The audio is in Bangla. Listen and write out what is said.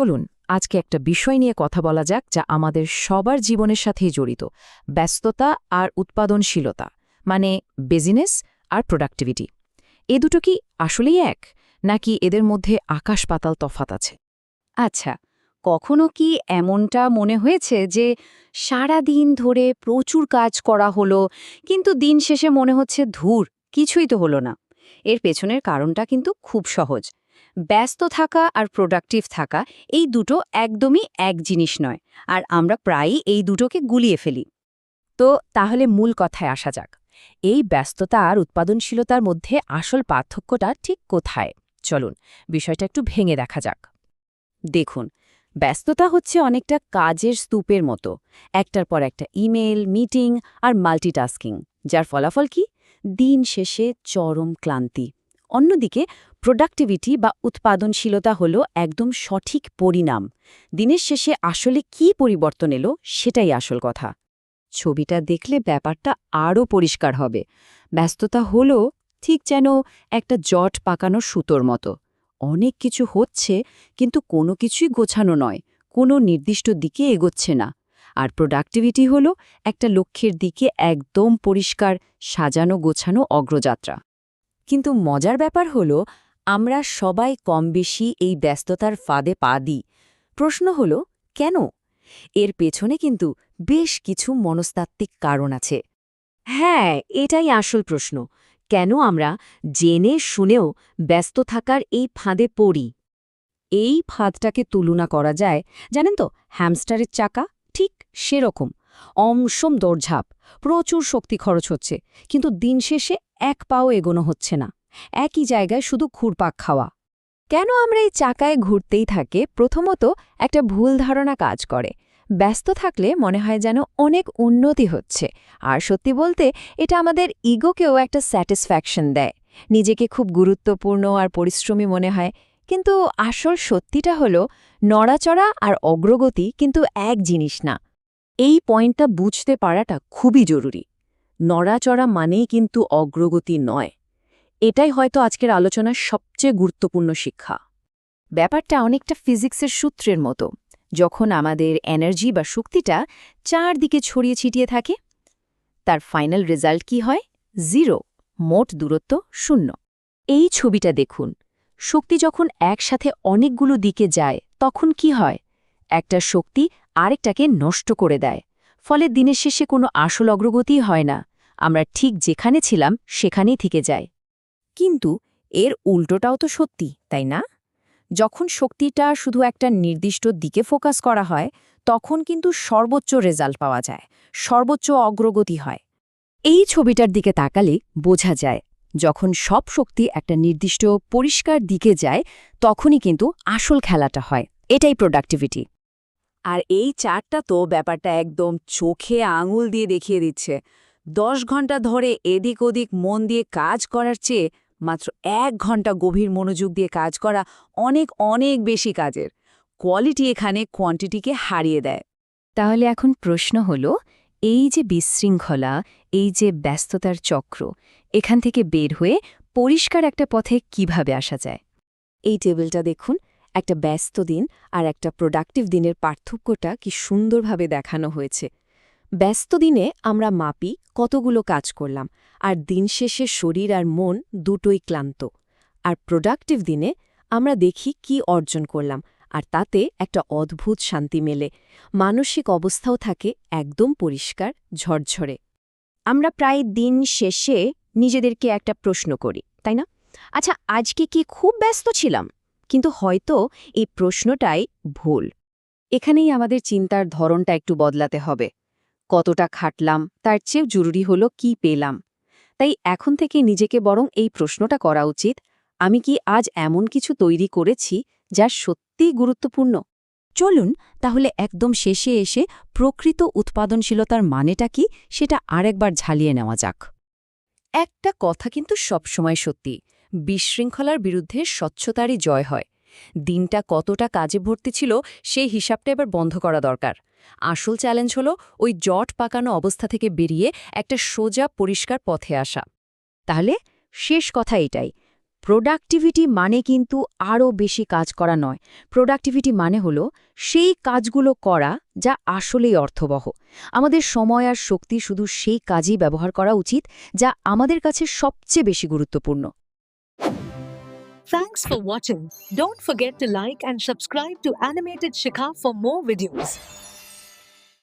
চলুন আজকে একটা বিষয় নিয়ে কথা বলা যাক যা আমাদের সবার জীবনের সাথেই জড়িত, ব্যস্ততা আর উৎপাদনশীলতা, মানে বিজনেস আর প্রোডাক্টিভিটি। এ দুটো কি আসলেই এক, নাকি এদের মধ্যে আকাশ পাতাল তফাত আছে? আচ্ছা, কখনো কি এমনটা মনে হয়েছে যে সারা দিন ধরে প্রচুর কাজ করা হলো, কিন্তু দিন শেষে মনে হচ্ছে ধুর, কিছুই তো হলো না? এর পেছনের কারণটা কিন্তু খুব সহজ। ব্যস্ত থাকা আর প্রোডাক্টিভ থাকা, এই দুটো একদমই এক জিনিস নয়, আর আমরা প্রায়ই এই দুটোকে গুলিয়ে ফেলি। তো তাহলে মূল কথায় আসা যাক। এই ব্যস্ততা আর উৎপাদনশীলতার মধ্যে আসল পার্থক্যটা ঠিক কোথায়? চলুন বিষয়টা একটু ভেঙে দেখা যাক। দেখুন, ব্যস্ততা হচ্ছে অনেকটা কাজের স্তূপের মতো, একটার পর একটা ইমেল, মিটিং আর মাল্টিটাস্কিং, যার ফলাফল কি? দিন শেষে চরম ক্লান্তি। অন্যদিকে প্রোডাক্টিভিটি বা উৎপাদনশীলতা হলো একদম সঠিক পরিণাম। দিনের শেষে আসলে কি পরিবর্তন এলো, সেটাই আসল কথা। ছবিটা দেখলে ব্যাপারটা আরও পরিষ্কার হবে। ব্যস্ততা হলো ঠিক যেন একটা জট পাকানো সুতোর মতো। অনেক কিছু হচ্ছে, কিন্তু কোনো কিছুই গোছানো নয়, কোনো নির্দিষ্ট দিকে এগোচ্ছে না। আর প্রোডাক্টিভিটি হলো একটা লক্ষ্যের দিকে একদম পরিষ্কার, সাজানো গোছানো অগ্রযাত্রা। কিন্তু মজার ব্যাপার হলো, আমরা সবাই কম বেশি এই ব্যস্ততার ফাঁদে পা দিই। প্রশ্ন হলো, কেন? এর পেছনে কিন্তু বেশ কিছু মনস্তাত্ত্বিক কারণ আছে। হ্যাঁ, এটাই আসল প্রশ্ন। কেন আমরা জেনে শুনেও ব্যস্ত থাকার এই ফাঁদে পড়ি? এই ফাঁদটাকে তুলনা করা যায়, জানেন তো, হ্যামস্টারের চাকা, ঠিক সেরকম। অমসম দৌড়ঝাঁপ, প্রচুর শক্তি খরচ হচ্ছে, কিন্তু দিন শেষে এক পাও এগোনো হচ্ছে না। একই জায়গায় শুধু ঘুরপাক খাওয়া। কেন আমরা এই চাকায় ঘুরতেই থাকে? প্রথমত, একটা ভুল ধারণা কাজ করে। ব্যস্ত থাকলে মনে হয় যেন অনেক উন্নতি হচ্ছে, আর সত্যি বলতে এটা আমাদের ইগোকেও একটা স্যাটিসফ্যাকশন দেয়। নিজেকে খুব গুরুত্বপূর্ণ আর পরিশ্রমী মনে হয়। কিন্তু আসল সত্যিটা হলো, নড়াচড়া আর অগ্রগতি কিন্তু এক জিনিস না। এই পয়েন্টটা বুঝতে পারাটা খুবই জরুরি। নড়াচড়া মানেই কিন্তু অগ্রগতি নয়। এটাই হয়তো আজকের আলোচনার সবচেয়ে গুরুত্বপূর্ণ শিক্ষা। ব্যাপারটা অনেকটা ফিজিক্সের সূত্রের মতো। যখন আমাদের এনার্জি বা শক্তিটা চারদিকে ছড়িয়ে ছিটিয়ে থাকে, তার ফাইনাল রেজাল্ট কি হয়? 0, মোট দূরত্ব 0। এই ছবিটা দেখুন, শক্তি যখন একসাথে অনেকগুলো দিকে যায় তখন কি হয়? একটা শক্তি আরেকটাকে নষ্ট করে দেয়। ফলে দিনের শেষে কোনো আসল অগ্রগতি হয় না। আমরা ঠিক যেখানে ছিলাম সেখানেই থেকে যাই। কিন্তু এর উল্টোটাও তো সত্যি, তাই না? যখন শক্তিটা শুধু একটা নির্দিষ্ট দিকে ফোকাস করা হয়, তখন কিন্তু সর্বোচ্চ রেজাল্ট পাওয়া যায়, সর্বোচ্চ অগ্রগতি হয়। এই ছবিটার দিকে তাকালে বোঝা যায়, যখন সব শক্তি একটা নির্দিষ্ট পরিষ্কার দিকে যায়, তখনই কিন্তু আসল খেলাটা হয়। এটাই প্রোডাক্টিভিটি। আর এই চারটা তো ব্যাপারটা একদম চোখে আঙুল দিয়ে দেখিয়ে দিচ্ছে। 10 ঘন্টা ধরে এদিক ওদিক মন দিয়ে কাজ করার চেয়ে মাত্র 1 ঘন্টা গভীর মনোযোগ দিয়ে কাজ করা অনেক অনেক বেশি কাজের। কোয়ালিটি এখানে কোয়ান্টিটিকে হারিয়ে দেয়। তাহলে এখন প্রশ্ন হলো, এই যে বিশৃঙ্খলা, এই যে ব্যস্ততার চক্র, এখান থেকে বের হয়ে পরিষ্কার একটা পথে কিভাবে আসা যায়? এই টেবিলটা দেখুন, একটা ব্যস্ত দিন আর একটা প্রোডাক্টিভ দিনের পার্থক্যটা কি সুন্দরভাবে দেখানো হয়েছে। ব্যস্ত দিনে আমরা মাপি কতগুলো কাজ করলাম, আর দিন শেষে শরীর আর মন দুটোই ক্লান্ত। আর প্রোডাক্টিভ দিনে আমরা দেখি কি অর্জন করলাম, আর তাতে একটা অদ্ভুত শান্তি মেলে। মানসিক অবস্থাও থাকে একদম পরিষ্কার, ঝরঝরে। আমরা প্রায় দিন শেষে নিজেদেরকে একটা প্রশ্ন করি, তাই না? আচ্ছা, আজকে কি খুব ব্যস্ত ছিলাম? কিন্তু হয়তো এই প্রশ্নটাই ভুল। এখানেই আমাদের চিন্তার ধরনটা একটু বদলাতে হবে। কতটা খাটলাম তার চেয়েও জরুরি হলো কি পেলাম। তাই এখন থেকে নিজেকে বরং এই প্রশ্নটা করা উচিত, আমি কি আজ এমন কিছু তৈরি করেছি যা সত্যিই গুরুত্বপূর্ণ? চলুন তাহলে একদম শেষে এসে প্রকৃত উৎপাদনশীলতার মানেটা কি সেটা আরেকবার ঝালিয়ে নেওয়া যাক। একটা কথা কিন্তু সবসময় সত্যি, বিশৃঙ্খলার বিরুদ্ধে স্বচ্ছতারই জয় হয়। দিনটা কতটা কাজে ভর্তি ছিল সেই হিসাবটা এবার বন্ধ করা দরকার। আসল চ্যালেঞ্জ হলো ওই জট পাকানো অবস্থা থেকে বেরিয়ে একটা সোজা পরিষ্কার পথে আসা। তাহলে শেষ কথা এটাই, প্রোডাক্টিভিটি মানে কিন্তু আরও বেশি কাজ করা নয়। প্রোডাক্টিভিটি মানে হলো সেই কাজগুলো করা যা আসলেই অর্থবহ। আমাদের সময় আর শক্তি শুধু সেই কাজেই ব্যবহার করা উচিত যা আমাদের কাছে সবচেয়ে বেশি গুরুত্বপূর্ণ। Thanks for watching. Don't forget to like and subscribe to Animated Shikha for more videos.